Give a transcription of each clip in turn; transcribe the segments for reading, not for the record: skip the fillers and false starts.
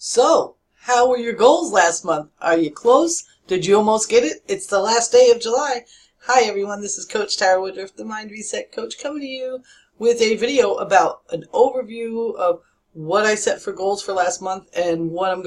So, how were your goals last month? Are you close? Did you almost get it? It's the last day of July. Hi everyone, this is Coach Tara Woodruff, the Mind Reset Coach, coming to you with a video about an overview of what I set for goals for last month and what I'm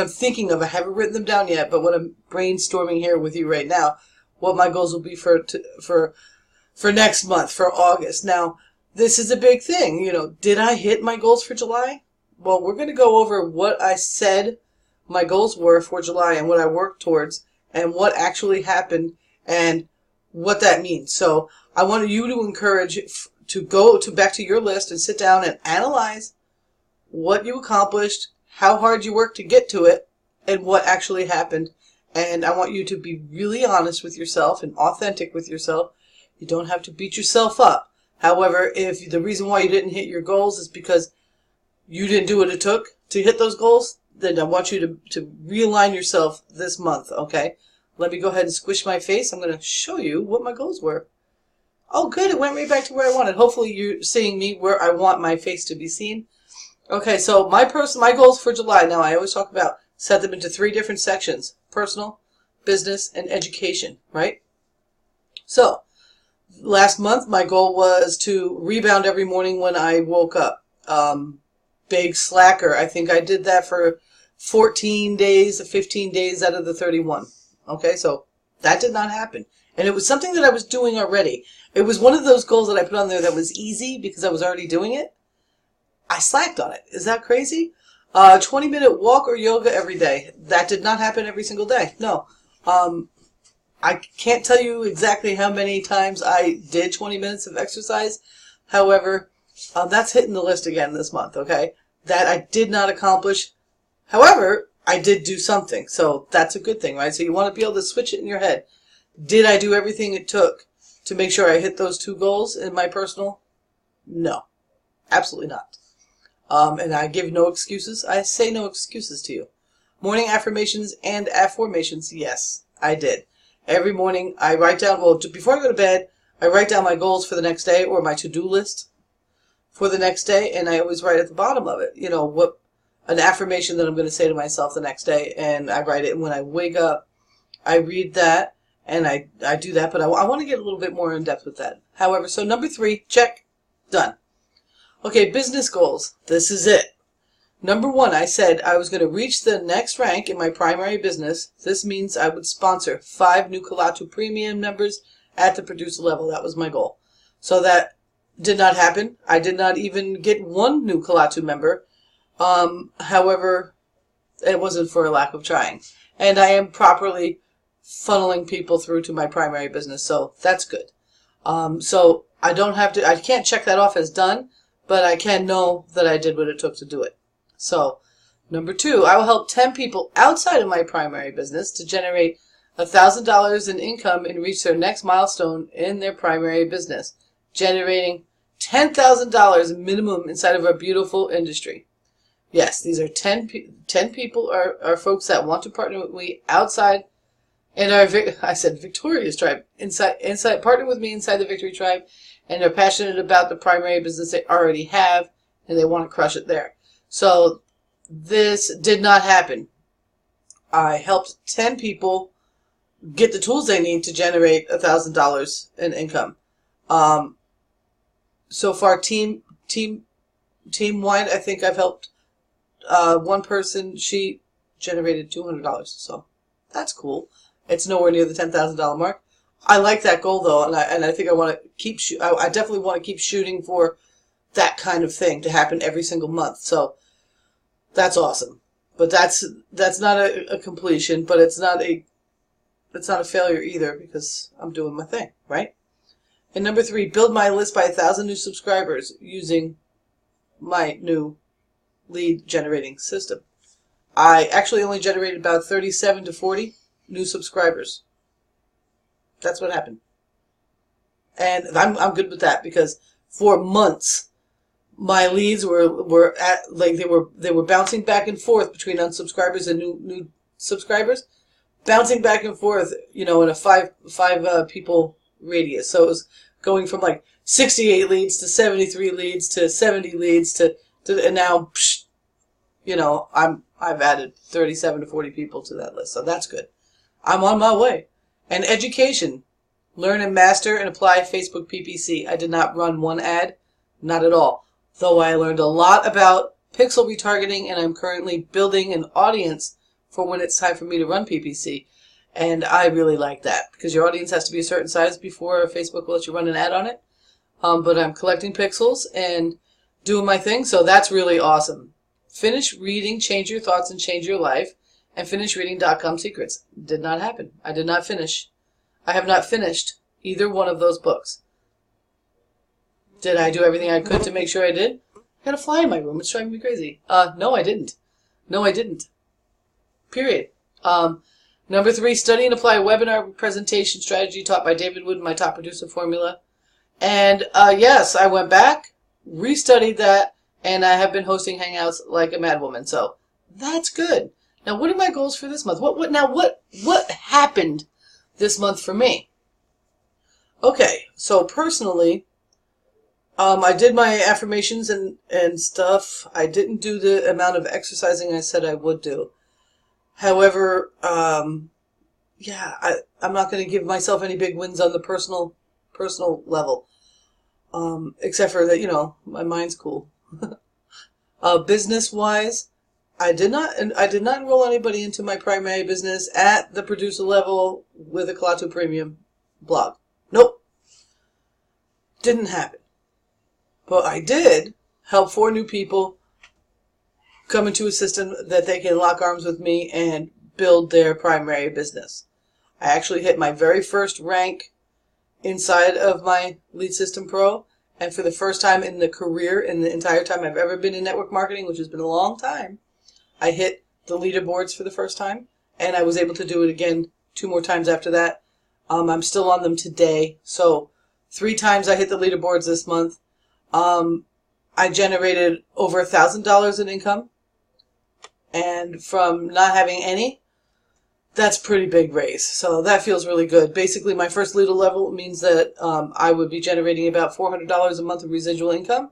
thinking of. I haven't written them down yet, but what I'm brainstorming here with you right now, what my goals will be for next month, for August. Now, this is a big thing. Did I hit my goals for July? Well, we're going to go over what I said my goals were for July and what I worked towards and what actually happened and what that means. So I want you to encourage to go back to your list and sit down and analyze what you accomplished, how hard you worked to get to it, and what actually happened. And I want you to be really honest with yourself and authentic with yourself. You don't have to beat yourself up. However, if the reason why you didn't hit your goals is because you didn't do what it took to hit those goals, then I want you to realign yourself this month, okay? Let me go ahead and squish my face. I'm going to show you what my goals were. Oh, good. It went right back to where I wanted. Hopefully you're seeing me where I want my face to be seen. Okay, so my goals for July, now I always talk about, set them into 3 different sections: personal, business, and education, right? So, last month my goal was to rebound every morning when I woke up. Big slacker. I think I did that for 14 days, 15 days out of the 31. Okay, so that did not happen. And it was something that I was doing already. It was one of those goals that I put on there that was easy because I was already doing it. I slacked on it. Is that crazy? 20-minute walk or yoga every day. That did not happen every single day. No. I can't tell you exactly how many times I did 20 minutes of exercise. However, that's hitting the list again this month, okay? That I did not accomplish. However, I did do something, so that's a good thing, right? So you want to be able to switch it in your head. Did I do everything it took to make sure I hit those 2 goals in my personal? No, absolutely not. And I give no excuses. I say no excuses to you. Morning affirmations and affirmations, yes, I did. Every morning I write down, before I go to bed, I write down my goals for the next day or my to-do list for the next day, and I always write at the bottom of it, what an affirmation that I'm going to say to myself the next day, and I write it. And when I wake up, I read that, and I do that, but I want to get a little bit more in depth with that. However, so number 3, check, done. Okay, business goals. This is it. Number 1, I said I was going to reach the next rank in my primary business. This means I would sponsor 5 new Kalatu Premium members at the producer level. That was my goal. So that did not happen. I did not even get 1 new Kalatu member. However, it wasn't for a lack of trying. And I am properly funneling people through to my primary business, so that's good. So I can't check that off as done, but I can know that I did what it took to do it. So, number 2, I will help 10 people outside of my primary business to generate $1,000 in income and reach their next milestone in their primary business, generating $10,000 minimum inside of our beautiful industry. Yes, these are 10 people are folks that want to partner with me outside in our Victorious Tribe, inside partner with me inside the Victory Tribe, and they're passionate about the primary business they already have, and they want to crush it there. So this did not happen. I helped 10 people get the tools they need to generate $1,000 in income. So far, team-wide, I think I've helped 1 person. She generated $200, so that's cool. It's nowhere near the $10,000 mark. I like that goal though, and I think I want to keep. I definitely want to keep shooting for that kind of thing to happen every single month. So that's awesome. But that's not a completion, but it's not a failure either because I'm doing my thing, right? And number 3, build my list by 1,000 new subscribers using my new lead generating system. I actually only generated about 37 to 40 new subscribers. That's what happened. And I'm good with that because for months my leads were bouncing back and forth between unsubscribers and new subscribers, bouncing back and forth, in a five people radius. So it was going from like 68 leads to 73 leads to 70 leads to and now I've added 37 to 40 people to that list, so that's good. I'm on my way. And education. Learn and master and apply Facebook PPC. I did not run one ad, not at all. Though I learned a lot about pixel retargeting, and I'm currently building an audience for when it's time for me to run PPC. And I really like that because your audience has to be a certain size before Facebook will let you run an ad on it. But I'm collecting pixels and doing my thing, so that's really awesome. Finish reading Change Your Thoughts and Change Your Life, and finish reading .com Secrets. Did not happen. I did not finish. I have not finished either one of those books. Did I do everything I could to make sure I did? I got a fly in my room. It's driving me crazy. No, I didn't. No, I didn't. Period. Number 3, study and apply a webinar presentation strategy taught by David Wood in my top producer formula. And yes, I went back, restudied that, and I have been hosting hangouts like a madwoman. So that's good. Now, what are my goals for this month? What happened this month for me? Okay, so personally, I did my affirmations and stuff. I didn't do the amount of exercising I said I would do. However, yeah, I'm not going to give myself any big wins on the personal level, except for that, my mind's cool. Business-wise, I did not enroll anybody into my primary business at the producer level with a Klaatu Premium blog. Nope. Didn't happen. But I did help 4 new people come into a system that they can lock arms with me and build their primary business. I actually hit my very first rank inside of my Lead System Pro, and for the first time in the career, in the entire time I've ever been in network marketing, which has been a long time, I hit the leaderboards for the first time, and I was able to do it again 2 more times after that. I'm still on them today, so 3 times I hit the leaderboards this month. I generated over $1,000 in income, and from not having any, that's a pretty big raise. So that feels really good. Basically, my first leader level means that I would be generating about $400 a month of residual income.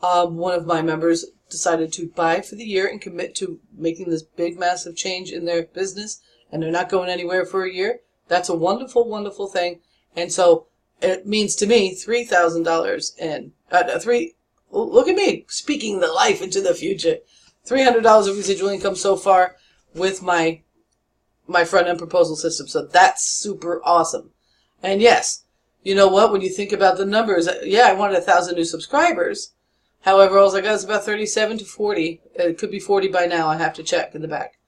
One of my members decided to buy for the year and commit to making this big, massive change in their business, and they're not going anywhere for a year. That's a wonderful, wonderful thing. And so it means to me $3,000 in look at me speaking the life into the future. $300 of residual income so far with my front end proposal system. So that's super awesome. And yes, you know what? When you think about the numbers, yeah, I wanted 1,000 new subscribers. However, all I got is about 37 to 40. It could be 40 by now. I have to check in the back.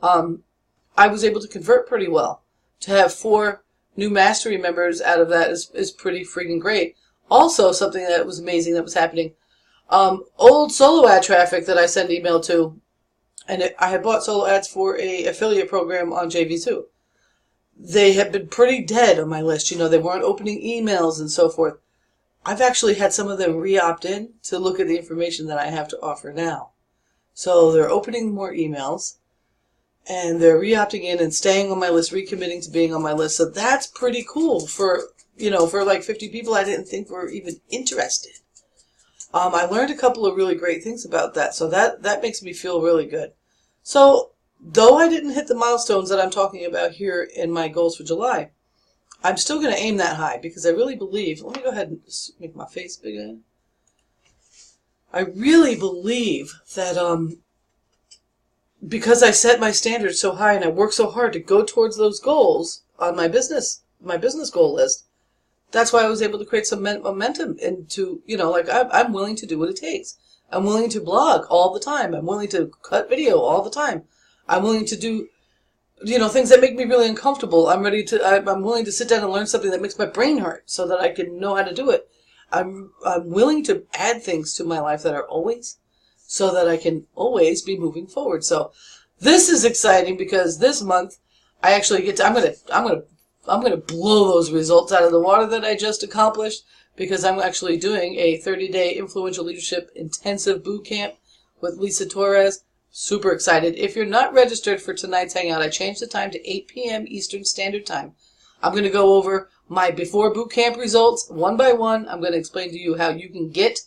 I was able to convert pretty well. To have 4 new mastery members out of that is pretty freaking great. Also, something that was amazing that was happening. Old solo ad traffic that I send email to, and I had bought solo ads for a affiliate program on JV2. They had been pretty dead on my list. They weren't opening emails and so forth. I've actually had some of them re-opt in to look at the information that I have to offer now. So they're opening more emails, and they're re-opting in and staying on my list, recommitting to being on my list. So that's pretty cool for like 50 people I didn't think were even interested. I learned a couple of really great things about that, so that makes me feel really good. So, though I didn't hit the milestones that I'm talking about here in my goals for July, I'm still going to aim that high because I really believe, let me go ahead and make my face bigger. I really believe that because I set my standards so high and I work so hard to go towards those goals on my business goal list, that's why I was able to create some momentum into, I'm willing to do what it takes. I'm willing to blog all the time. I'm willing to cut video all the time. I'm willing to do, things that make me really uncomfortable. I'm willing to sit down and learn something that makes my brain hurt so that I can know how to do it. I'm willing to add things to my life that are always, so that I can always be moving forward. So this is exciting because this month I actually get to, I'm going to blow those results out of the water that I just accomplished because I'm actually doing a 30-day influential leadership intensive boot camp with Lisa Torres. Super excited. If you're not registered for tonight's hangout, I changed the time to 8 p.m. Eastern Standard Time. I'm going to go over my before boot camp results one by one. I'm going to explain to you how you can get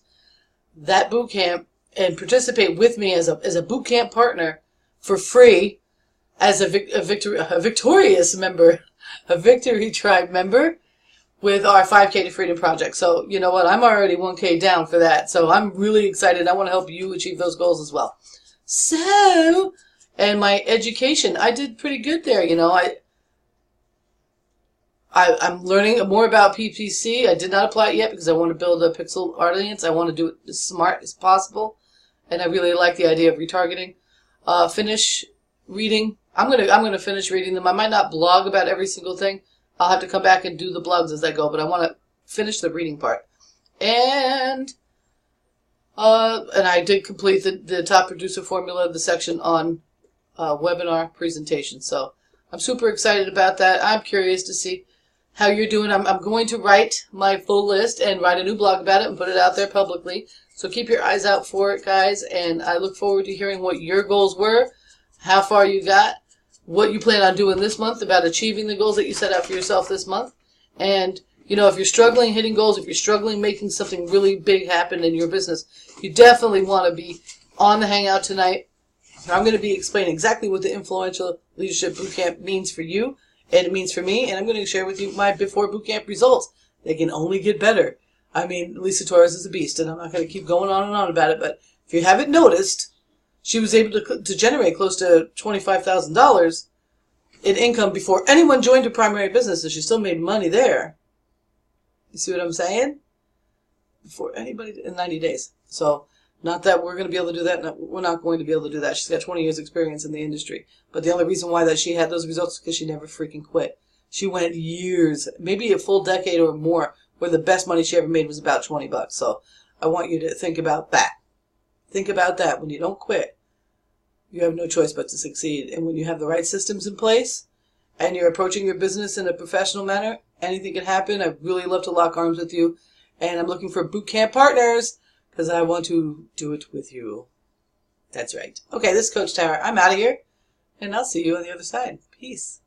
that boot camp and participate with me as a boot camp partner for free as a victorious member, a Victory Tribe member with our 5K to Freedom project. So you know what? I'm already 1K down for that. So I'm really excited. I want to help you achieve those goals as well. So, and my education, I did pretty good there. You know, I'm learning more about PPC. I did not apply it yet because I want to build a pixel audience. I want to do it as smart as possible, and I really like the idea of retargeting. Finish reading. I'm gonna finish reading them. I might not blog about every single thing. I'll have to come back and do the blogs as I go, but I want to finish the reading part. And I did complete the top producer formula, the section on webinar presentation. So I'm super excited about that. I'm curious to see how you're doing. I'm going to write my full list and write a new blog about it and put it out there publicly. So keep your eyes out for it, guys. And I look forward to hearing what your goals were, how far you got, what you plan on doing this month about achieving the goals that you set out for yourself this month. And, you know, if you're struggling hitting goals, if you're struggling making something really big happen in your business, you definitely want to be on the Hangout tonight. I'm going to be explaining exactly what the Influential Leadership Bootcamp means for you and it means for me. And I'm going to share with you my before bootcamp results. They can only get better. I mean, Lisa Torres is a beast, and I'm not going to keep going on and on about it. But if you haven't noticed, she was able to generate close to $25,000 in income before anyone joined her primary business, and she still made money there. You see what I'm saying? Before anybody in 90 days. So, not that we're going to be able to do that. No, we're not going to be able to do that. She's got 20 years experience in the industry. But the only reason why that she had those results is because she never freaking quit. She went years, maybe a full decade or more, where the best money she ever made was about $20. So, I want you to think about that. Think about that. When you don't quit, you have no choice but to succeed. And when you have the right systems in place and you're approaching your business in a professional manner, anything can happen. I'd really love to lock arms with you. And I'm looking for bootcamp partners because I want to do it with you. That's right. Okay, this is Coach Tara. I'm out of here. And I'll see you on the other side. Peace.